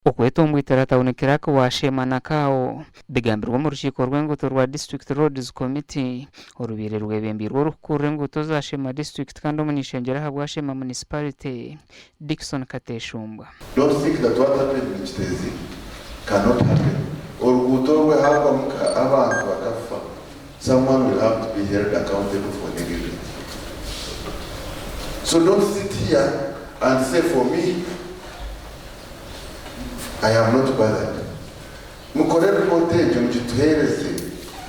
okwetomwitira Tauni Kiraaka wa Sheema na CAO bigambirwa mu rukiko rw'enguto rwa District Roads Committee orubire rwebembirwa orukukura enguto za Sheema District kandi Omany'eishengyero ahabwa Sheema Municipality Dickson Kateshumba. Don't think that what happened in Kitezi cannot happen. Oruguto rwe habamuka abantu bakafa. Someone will have to be held accountable for negligence. So don't sit here and say for me I am not bothered. Mukore reportage mujituhereze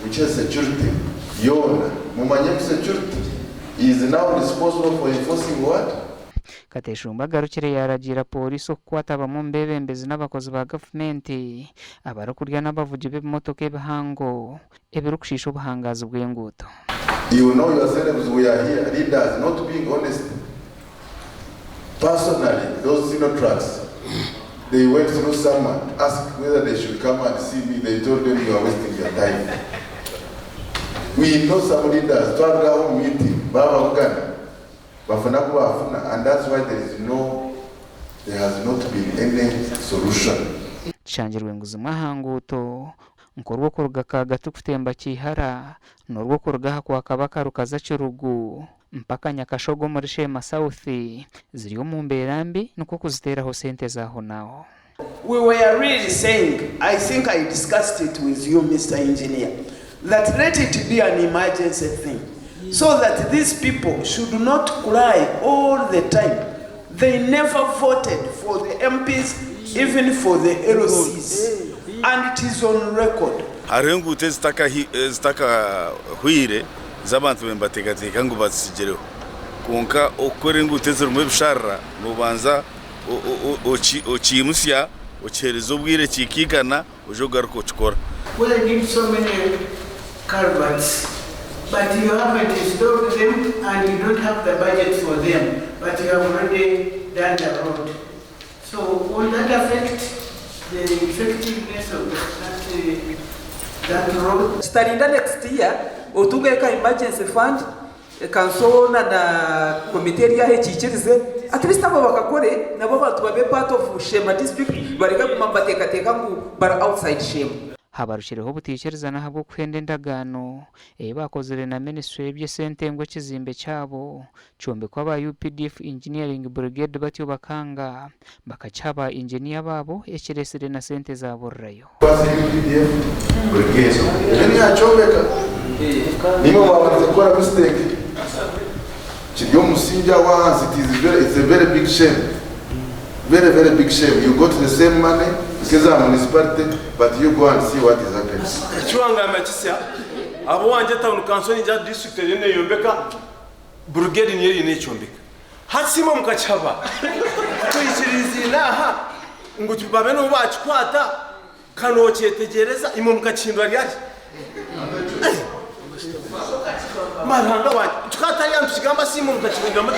muche security yona mumanye security is now responsible for enforcing what? Kateshumba garukire yaragira polisi okukwata abamu mbebembezi n'abakozi ba gavumenti abarakurya n'abavugi b'ebimotoka ebihango ebirukushisha obuhangazi bw'enguuto. You know yourselves, we are here leaders not being honest. Personally, those trucks, they went through someone, asked whether they should come and see me. They told them you are wasting your time. We know some leaders, twagiraho meeting, babavugana, bafuna kubafuna, and that's why there has not been any solution. Changirwe nguzimwa hanguto nkorwo kuruga kagatu kutemba kihara norwo kuruga kwa kabaka rukaza kirugu mpaka nyakashogo muri Sheema South ziriyo mu mberambi nuko kuziteraho sente zaho naho. We were really saying, I think I discussed it with you, Mr. Engineer, that let it be an emergency thing, so that these people should not cry all the time. They never voted for the MPs, even for the LCs, and it is on record. Arengute zitaka huire zabantu bembategateka ngo bazigereho konka okorengute zirumwe bishara nubanza ochimusya ocherezo bwire chikigana ojogaruko chikora. Well, I need so many culverts, but you haven't installed them and you don't have the budget for them, but you have already done the road. So will that affect the effectiveness of that road? Starting next year, otugeka emergency fund kansona na committee ya hechichirize at least abo bakakore nabo bantu babe part of Sheema district bareka kumambatekateka ngo bar outside Sheema. Habarushireho butichereza na habwo kwenda endagano bakozere na ministry y'ebyesente ngo kizimbe cyabo cyombe kwa ba UPDF engineering brigade batyo bakanga bakachaba engineer babo ekiresere na sente zabo rayo. UPDF brigade ni achombeka nimo babakora mistake kiryo musinja wa it's a very big shame, very big shame. You got the same money keza municipality, but you go and see what is happening. Chuanga machisia abo wanje Tauni Council ya district yene yombeka brigade nyeri ne chombeka hasimo mukachaba kuyikirizi naha ngo tubabe no bachikwata kano cyetegereza imo mukachindwa ryari maranga wa tukata yamshigamba simo mukachindwa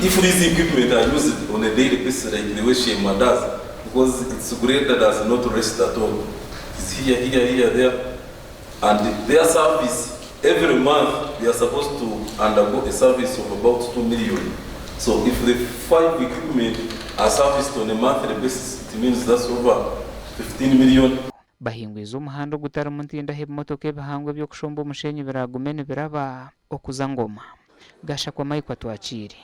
if these equipment are used on a daily basis like the way Sheema does, because it's great that does not rest at all. It's here, there, and their service every month they are supposed to undergo a service of about 2 million. So if the 5 equipment are serviced on a monthly basis, it means that's over 15 million. Bahingwiza umuhanda gutara muntinda hebimotoka ebihangwe byo kushomba umushenyi biragumene biraba okuza ngoma gasha kwa maiko twakiri.